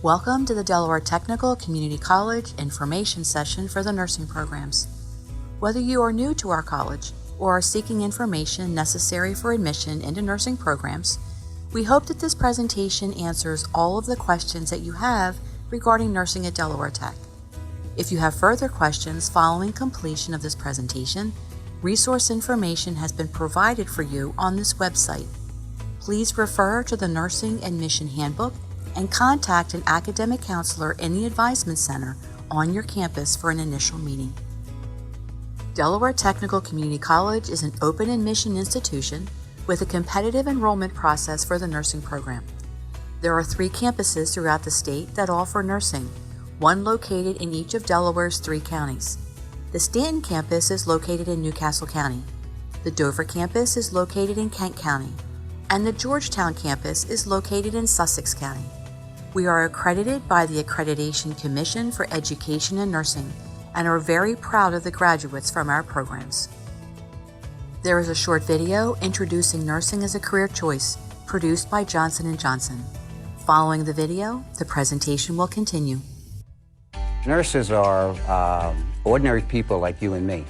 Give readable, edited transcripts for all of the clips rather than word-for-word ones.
Welcome to the Delaware Technical Community College information session for the nursing programs. Whether you are new to our college or are seeking information necessary for admission into nursing programs, we hope that this presentation answers all of the questions that you have regarding nursing at Delaware Tech. If you have further questions following completion of this presentation, resource information has been provided for you on this website. Please refer to the Nursing Admission Handbook and contact an academic counselor in the Advisement Center on your campus for an initial meeting. Delaware Technical Community College is an open admission institution with a competitive enrollment process for the nursing program. There are 3 campuses throughout the state that offer nursing, one located in each of Delaware's 3 counties. The Stanton campus is located in Newcastle County. The Dover campus is located in Kent County, and the Georgetown campus is located in Sussex County. We are accredited by the Accreditation Commission for Education and Nursing and are very proud of the graduates from our programs. There is a short video introducing nursing as a career choice, produced by Johnson & Johnson. Following the video, the presentation will continue. Nurses are ordinary people like you and me.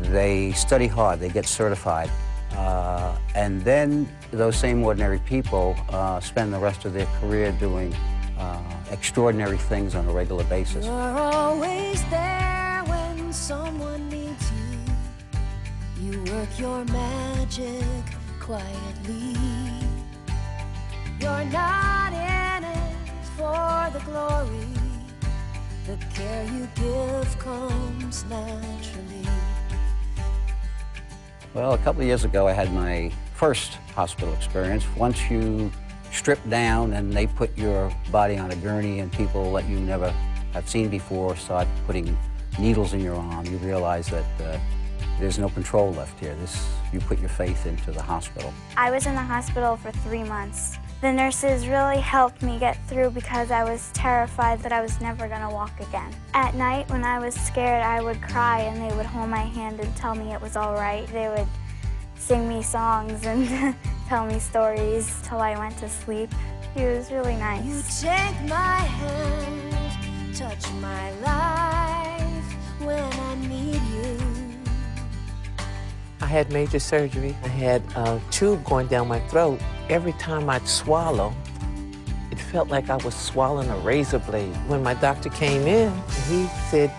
They study hard, they get certified, and then those same ordinary people spend the rest of their career doing extraordinary things on a regular basis. You're always there when someone needs you. You work your magic quietly. You're not in it for the glory. The care you give comes naturally. Well, a couple of years ago, I had my first hospital experience. Once you strip down and they put your body on a gurney and people that you never have seen before start putting needles in your arm, you realize that there's no control left here. You put your faith into the hospital. I was in the hospital for 3 months. The nurses really helped me get through because I was terrified that I was never going to walk again. At night when I was scared, I would cry and they would hold my hand and tell me it was all right. They would sing me songs and tell me stories till I went to sleep. He was really nice. You take my hand, touch my life when I need you. I had major surgery. I had a tube going down my throat. Every time I'd swallow, it felt like I was swallowing a razor blade. When my doctor came in, he said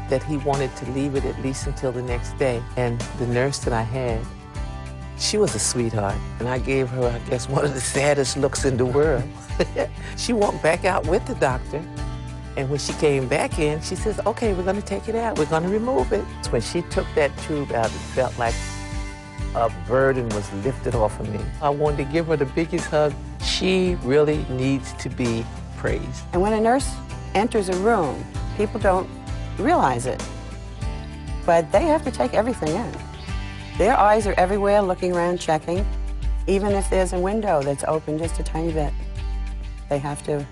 that he wanted to leave it at least until the next day. And the nurse that I had, she was a sweetheart. And I gave her, I guess, one of the saddest looks in the world. She walked back out with the doctor. And when she came back in, she says, okay, we're gonna take it out. We're gonna remove it. When she took that tube out, it felt like a burden was lifted off of me. I wanted to give her the biggest hug. She really needs to be praised. And when a nurse enters a room, people don't realize it, but they have to take everything in. Their eyes are everywhere, looking around, checking. Even if there's a window that's open just a tiny bit, they have to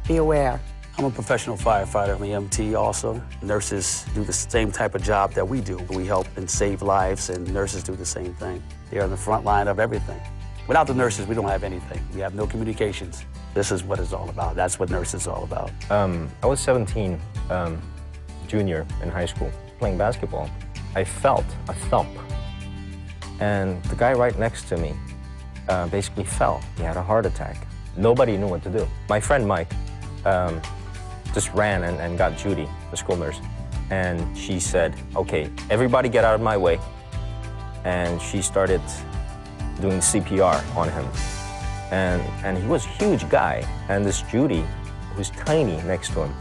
be aware. I'm a professional firefighter. I'm an EMT also. Nurses do the same type of job that we do. We help and save lives, and nurses do the same thing. They're on the front line of everything. Without the nurses, we don't have anything. We have no communications. This is what it's all about. That's what nurses is all about. I was 17, junior in high school, playing basketball. I felt a thump, and the guy right next to me basically fell. He had a heart attack. Nobody knew what to do. My friend Mike just ran and got Judy, the school nurse, and she said, okay, everybody get out of my way. And she started doing CPR on him. And he was a huge guy, and this Judy, who's tiny next to him,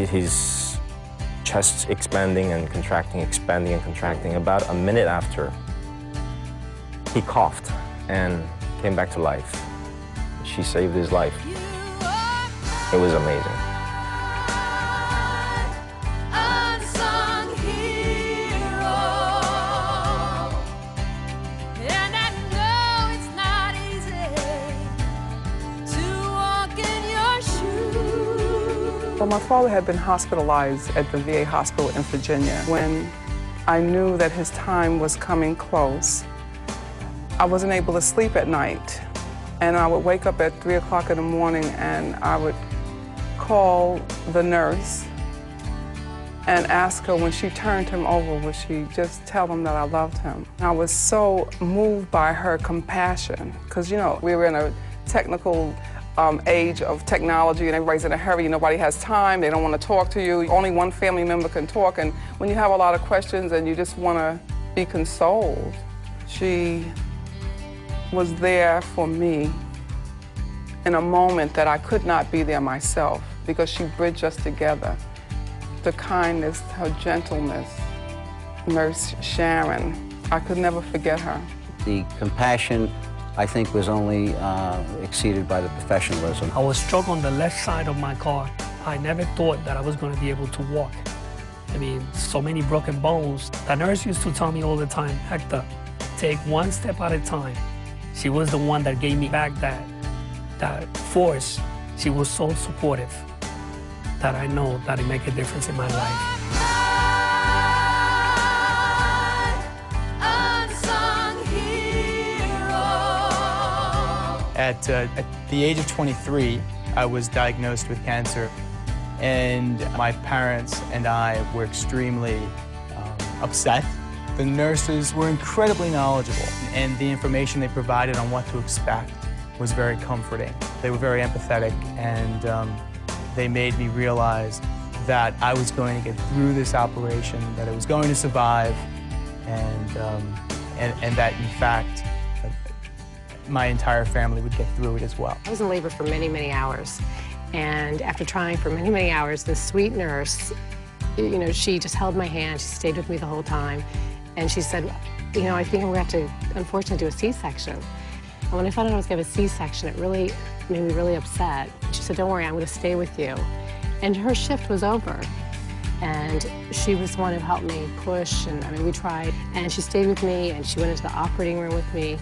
his chest expanding and contracting, expanding and contracting. About a minute after, he coughed and came back to life. She saved his life. It was amazing. Unsung hero. And I know it's not easy to walk in your shoes. Well, my father had been hospitalized at the VA hospital in Virginia. When I knew that his time was coming close, I wasn't able to sleep at night. And I would wake up at 3 o'clock in the morning and I would call the nurse and ask her when she turned him over, would she just tell him that I loved him. I was so moved by her compassion, because you know, we were in a technical age of technology and everybody's in a hurry, nobody has time, they don't want to talk to you, only one family member can talk, and when you have a lot of questions and you just want to be consoled, she was there for me in a moment that I could not be there myself, because she bridged us together. The kindness, her gentleness, Nurse Sharon, I could never forget her. The compassion, I think, was only exceeded by the professionalism. I was struck on the left side of my car. I never thought that I was going to be able to walk. I mean, so many broken bones. The nurse used to tell me all the time, Hector, take one step at a time. She was the one that gave me back that force. She was so supportive that I know that it made a difference in my life. At the age of 23, I was diagnosed with cancer, and my parents and I were extremely upset. The nurses were incredibly knowledgeable, and the information they provided on what to expect was very comforting. They were very empathetic, and they made me realize that I was going to get through this operation, that I was going to survive, and that, in fact, my entire family would get through it as well. I was in labor for many, many hours. And after trying for many, many hours, this sweet nurse, you know, she just held my hand. She stayed with me the whole time. And she said, you know, I think I'm going to have to, unfortunately, do a C-section. And when I found out I was going to have a C-section, it really made me really upset. She said, don't worry, I'm going to stay with you. And her shift was over. And she was the one who helped me push, and I mean, we tried. And she stayed with me, and she went into the operating room with me.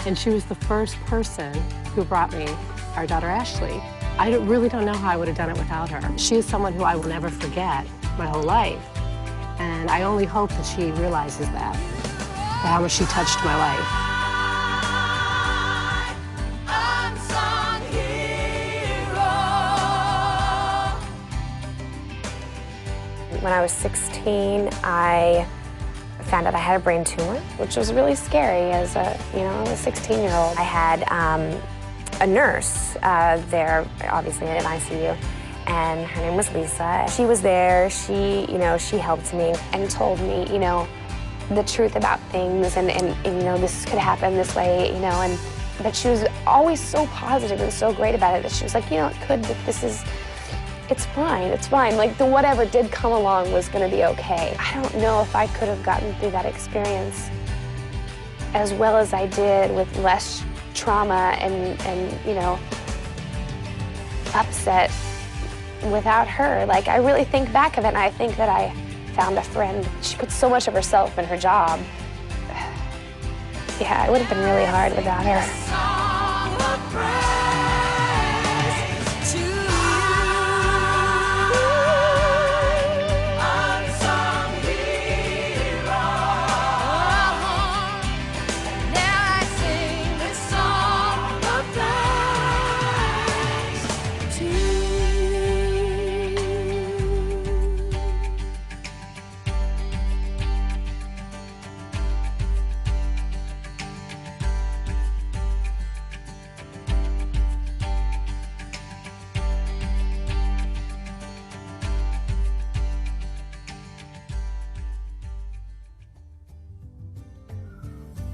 And she was the first person who brought me our daughter, Ashley. I really don't know how I would have done it without her. She is someone who I will never forget my whole life. And I only hope that she realizes that, how much she touched my life. When I was 16, I found out I had a brain tumor, which was really scary as a 16-year-old. I had a nurse there, obviously in ICU, and her name was Lisa. She was there. She helped me and told me, the truth about things, and this could happen this way, but she was always so positive and so great about it that she was like, it could, but it's fine. Like, whatever did come along was going to be okay. I don't know if I could have gotten through that experience as well as I did with less trauma and upset without her. Like, I really think back of it, and I think that I found a friend. She put so much of herself in her job. Yeah, it would have been really hard without her.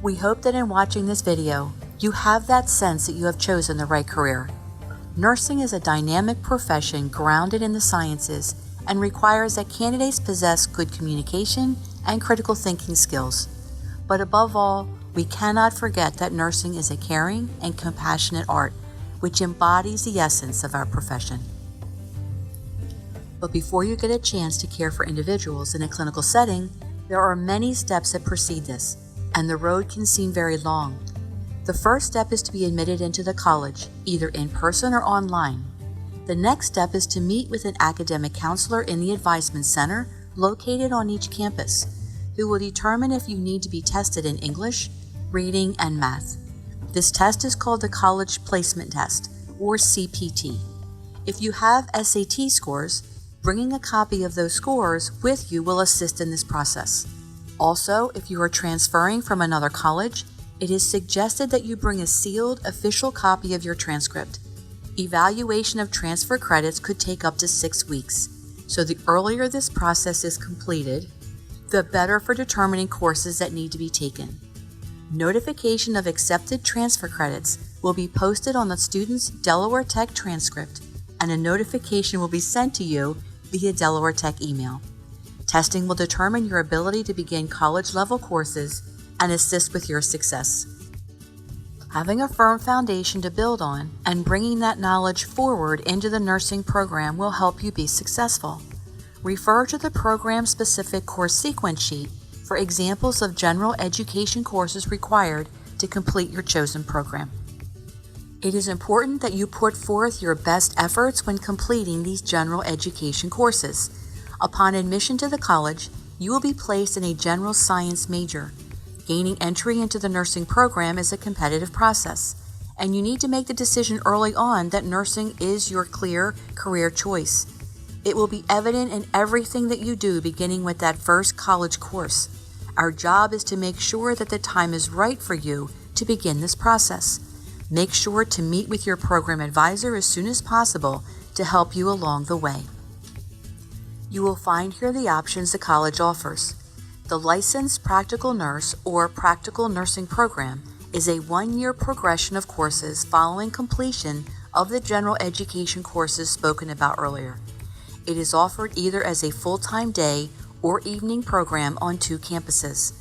We hope that in watching this video, you have that sense that you have chosen the right career. Nursing is a dynamic profession grounded in the sciences and requires that candidates possess good communication and critical thinking skills. But above all, we cannot forget that nursing is a caring and compassionate art, which embodies the essence of our profession. But before you get a chance to care for individuals in a clinical setting, there are many steps that precede this, and the road can seem very long. The first step is to be admitted into the college, either in person or online. The next step is to meet with an academic counselor in the advisement center located on each campus, who will determine if you need to be tested in English, reading, and math. This test is called the College Placement Test, or CPT. If you have SAT scores, bringing a copy of those scores with you will assist in this process. Also, if you are transferring from another college, it is suggested that you bring a sealed official copy of your transcript. Evaluation of transfer credits could take up to 6 weeks, so the earlier this process is completed, the better for determining courses that need to be taken. Notification of accepted transfer credits will be posted on the student's Delaware Tech transcript, and a notification will be sent to you via Delaware Tech email. Testing will determine your ability to begin college-level courses and assist with your success. Having a firm foundation to build on and bringing that knowledge forward into the nursing program will help you be successful. Refer to the program-specific course sequence sheet for examples of general education courses required to complete your chosen program. It is important that you put forth your best efforts when completing these general education courses. Upon admission to the college, you will be placed in a general science major. Gaining entry into the nursing program is a competitive process, and you need to make the decision early on that nursing is your clear career choice. It will be evident in everything that you do, beginning with that first college course. Our job is to make sure that the time is right for you to begin this process. Make sure to meet with your program advisor as soon as possible to help you along the way. You will find here the options the college offers. The Licensed Practical Nurse or Practical Nursing Program is a 1-year progression of courses following completion of the general education courses spoken about earlier. It is offered either as a full-time day or evening program on 2 campuses.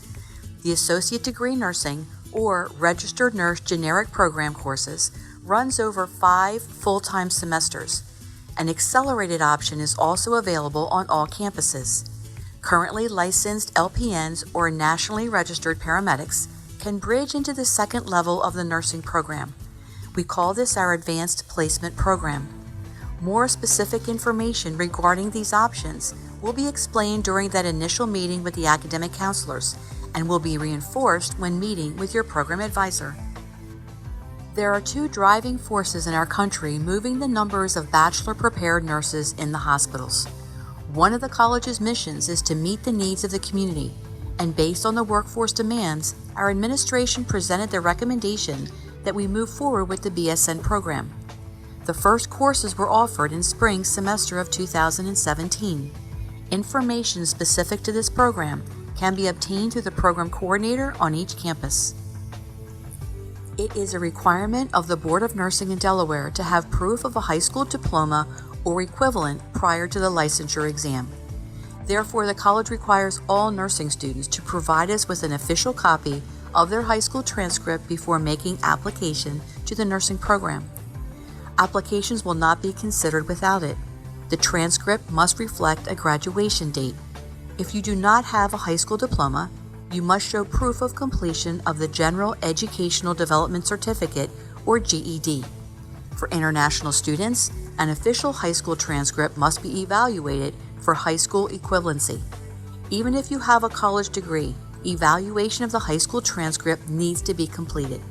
The Associate Degree Nursing or Registered Nurse Generic Program courses runs over 5 full-time semesters. An accelerated option is also available on all campuses. Currently licensed LPNs or nationally registered paramedics can bridge into the second level of the nursing program. We call this our Advanced Placement Program. More specific information regarding these options will be explained during that initial meeting with the academic counselors and will be reinforced when meeting with your program advisor. There are 2 driving forces in our country moving the numbers of bachelor-prepared nurses in the hospitals. One of the college's missions is to meet the needs of the community, and based on the workforce demands, our administration presented the recommendation that we move forward with the BSN program. The first courses were offered in spring semester of 2017. Information specific to this program can be obtained through the program coordinator on each campus. It is a requirement of the Board of Nursing in Delaware to have proof of a high school diploma or equivalent prior to the licensure exam. Therefore, the college requires all nursing students to provide us with an official copy of their high school transcript before making application to the nursing program. Applications will not be considered without it. The transcript must reflect a graduation date. If you do not have a high school diploma, you must show proof of completion of the General Educational Development Certificate, or GED. For international students, an official high school transcript must be evaluated for high school equivalency. Even if you have a college degree, evaluation of the high school transcript needs to be completed.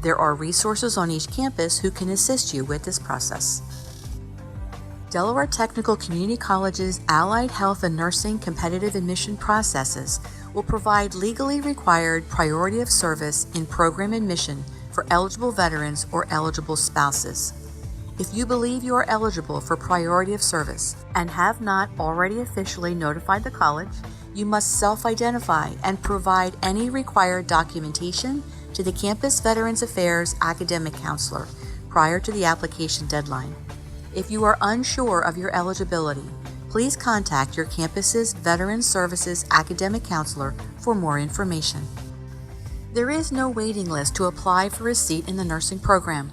There are resources on each campus who can assist you with this process. Delaware Technical Community College's Allied Health and Nursing competitive admission processes will provide legally required priority of service in program admission for eligible veterans or eligible spouses. If you believe you are eligible for priority of service and have not already officially notified the college, you must self-identify and provide any required documentation to the Campus Veterans Affairs Academic Counselor prior to the application deadline. If you are unsure of your eligibility, please contact your campus's Veterans Services Academic Counselor for more information. There is no waiting list to apply for a seat in the nursing program.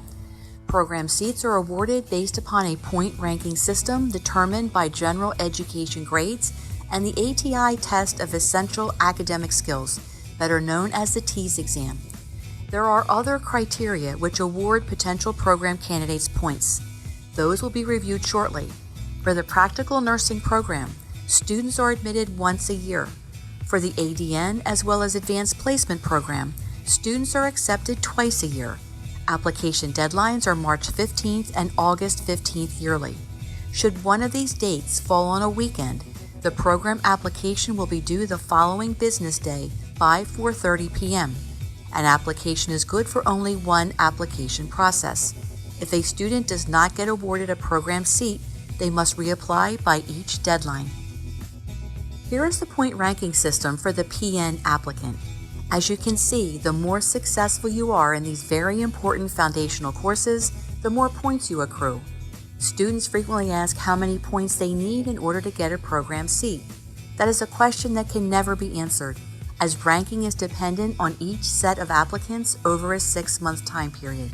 Program seats are awarded based upon a point ranking system determined by general education grades and the ATI test of essential academic skills, better known as the TEAS exam. There are other criteria which award potential program candidates points. Those will be reviewed shortly. For the practical nursing program, students are admitted once a year. For the ADN as well as advanced placement program, students are accepted twice a year, Application deadlines are March 15th and August 15th yearly. Should one of these dates fall on a weekend, the program application will be due the following business day by 4:30 p.m. An application is good for only one application process. If a student does not get awarded a program seat, they must reapply by each deadline. Here is the point ranking system for the PN applicant. As you can see, the more successful you are in these very important foundational courses, the more points you accrue. Students frequently ask how many points they need in order to get a program seat. That is a question that can never be answered, as ranking is dependent on each set of applicants over a 6-month time period.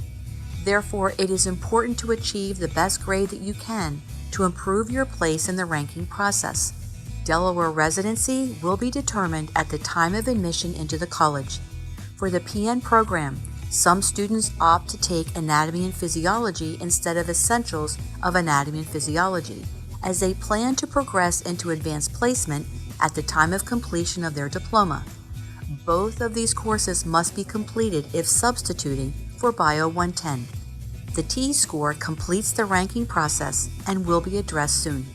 Therefore, it is important to achieve the best grade that you can to improve your place in the ranking process. Delaware residency will be determined at the time of admission into the college. For the PN program, some students opt to take anatomy and physiology instead of essentials of anatomy and physiology, as they plan to progress into advanced placement at the time of completion of their diploma. Both of these courses must be completed if substituting for Bio 110. The T-score completes the ranking process and will be addressed soon.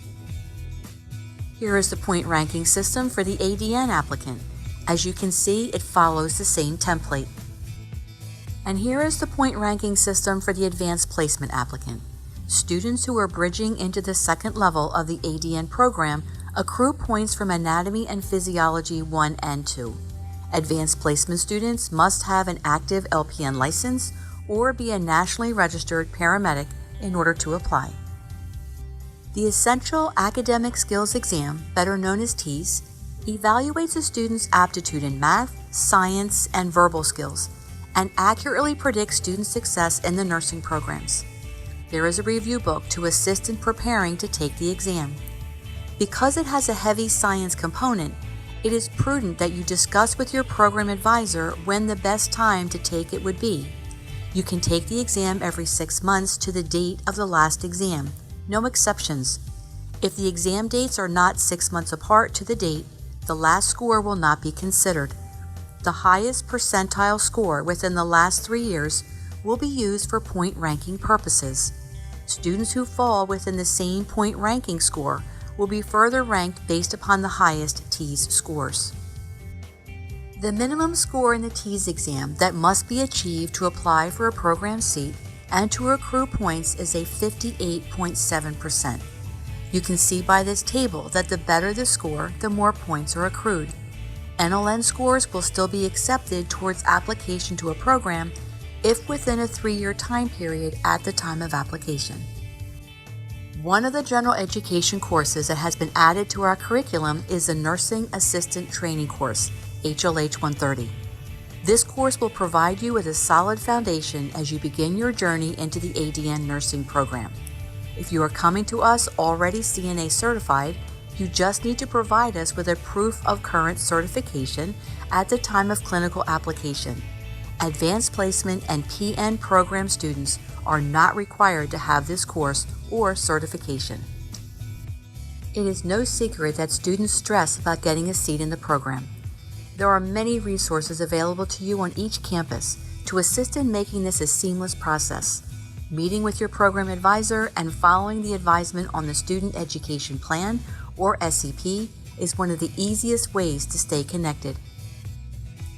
Here is the point ranking system for the ADN applicant. As you can see, it follows the same template. And here is the point ranking system for the advanced placement applicant. Students who are bridging into the second level of the ADN program accrue points from Anatomy and Physiology 1 and 2. Advanced placement students must have an active LPN license or be a nationally registered paramedic in order to apply. The Essential Academic Skills Exam, better known as TEAS, evaluates a student's aptitude in math, science, and verbal skills, and accurately predicts student success in the nursing programs. There is a review book to assist in preparing to take the exam. Because it has a heavy science component, it is prudent that you discuss with your program advisor when the best time to take it would be. You can take the exam every 6 months to the date of the last exam, no exceptions. If the exam dates are not 6 months apart to the date, the last score will not be considered. The highest percentile score within the last 3 years will be used for point ranking purposes. Students who fall within the same point ranking score will be further ranked based upon the highest TEAS scores. The minimum score in the TEAS exam that must be achieved to apply for a program seat and to accrue points is a 58.7%. You can see by this table that the better the score, the more points are accrued. NLN scores will still be accepted towards application to a program if within a 3-year time period at the time of application. One of the general education courses that has been added to our curriculum is the Nursing Assistant Training Course, HLH 130. This course will provide you with a solid foundation as you begin your journey into the ADN nursing program. If you are coming to us already CNA certified, you just need to provide us with a proof of current certification at the time of clinical application. Advanced placement and PN program students are not required to have this course or certification. It is no secret that students stress about getting a seat in the program. There are many resources available to you on each campus to assist in making this a seamless process. Meeting with your program advisor and following the advisement on the Student Education Plan, or SEP, is one of the easiest ways to stay connected.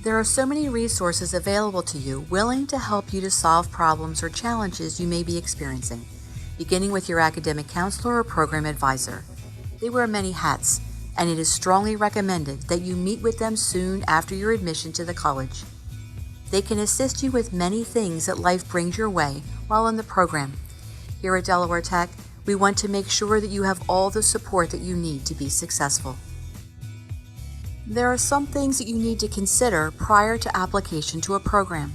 There are so many resources available to you willing to help you to solve problems or challenges you may be experiencing, beginning with your academic counselor or program advisor. They wear many hats, and it is strongly recommended that you meet with them soon after your admission to the college. They can assist you with many things that life brings your way while in the program. Here at Delaware Tech, we want to make sure that you have all the support that you need to be successful. There are some things that you need to consider prior to application to a program.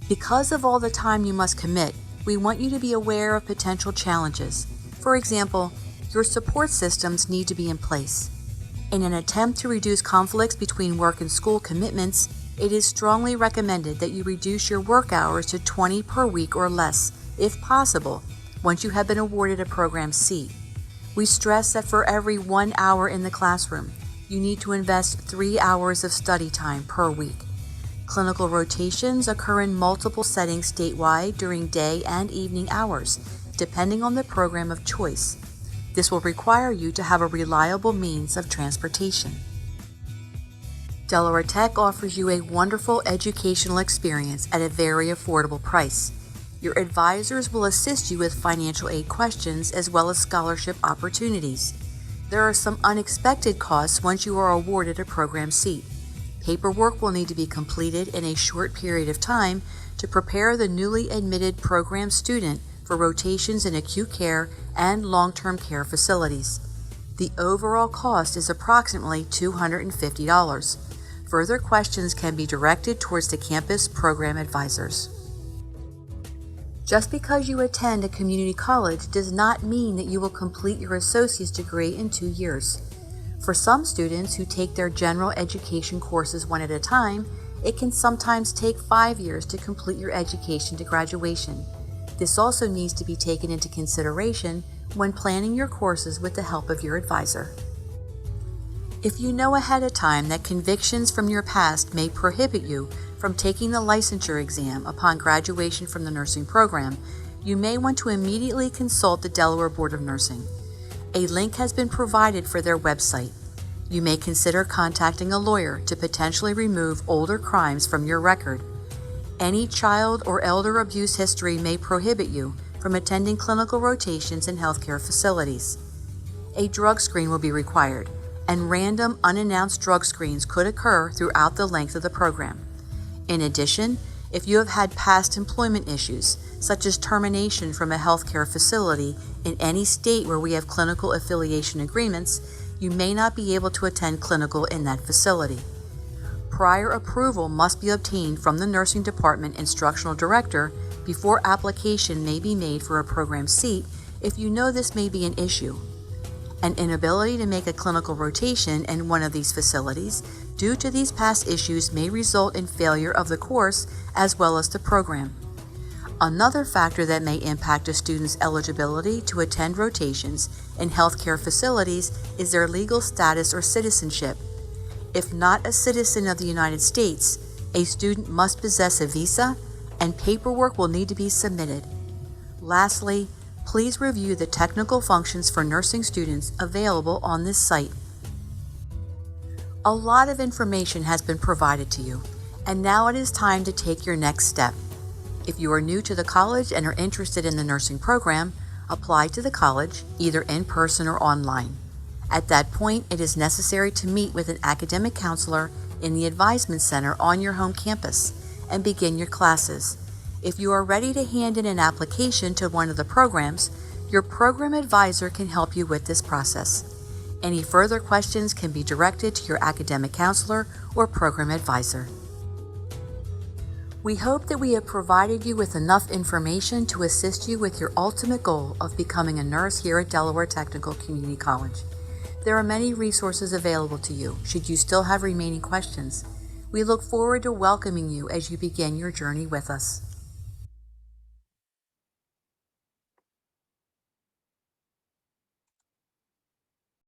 Because of all the time you must commit, we want you to be aware of potential challenges. For example, your support systems need to be in place. In an attempt to reduce conflicts between work and school commitments, it is strongly recommended that you reduce your work hours to 20 per week or less, if possible, once you have been awarded a program seat. We stress that for every 1 hour in the classroom, you need to invest 3 hours of study time per week. Clinical rotations occur in multiple settings statewide during day and evening hours, depending on the program of choice. This will require you to have a reliable means of transportation. Delaware Tech offers you a wonderful educational experience at a very affordable price. Your advisors will assist you with financial aid questions as well as scholarship opportunities. There are some unexpected costs once you are awarded a program seat. Paperwork will need to be completed in a short period of time to prepare the newly admitted program student for rotations in acute care and long-term care facilities. The overall cost is approximately $250. Further questions can be directed towards the campus program advisors. Just because you attend a community college does not mean that you will complete your associate's degree in 2 years. For some students who take their general education courses one at a time, it can sometimes take 5 years to complete your education to graduation. This also needs to be taken into consideration when planning your courses with the help of your advisor. If you know ahead of time that convictions from your past may prohibit you from taking the licensure exam upon graduation from the nursing program, you may want to immediately consult the Delaware Board of Nursing. A link has been provided for their website. You may consider contacting a lawyer to potentially remove older crimes from your record. Any child or elder abuse history may prohibit you from attending clinical rotations in healthcare facilities. A drug screen will be required, and random unannounced drug screens could occur throughout the length of the program. In addition, if you have had past employment issues, such as termination from a healthcare facility in any state where we have clinical affiliation agreements, you may not be able to attend clinical in that facility. Prior approval must be obtained from the nursing department instructional director before application may be made for a program seat if you know this may be an issue. An inability to make a clinical rotation in one of these facilities due to these past issues may result in failure of the course as well as the program. Another factor that may impact a student's eligibility to attend rotations in healthcare facilities is their legal status or citizenship. If not a citizen of the United States, a student must possess a visa and paperwork will need to be submitted. Lastly, please review the technical functions for nursing students available on this site. A lot of information has been provided to you, and now it is time to take your next step. If you are new to the college and are interested in the nursing program, apply to the college, either in person or online. At that point, it is necessary to meet with an academic counselor in the advisement center on your home campus and begin your classes. If you are ready to hand in an application to one of the programs, your program advisor can help you with this process. Any further questions can be directed to your academic counselor or program advisor. We hope that we have provided you with enough information to assist you with your ultimate goal of becoming a nurse here at Delaware Technical Community College. There are many resources available to you should you still have remaining questions. We look forward to welcoming you as you begin your journey with us.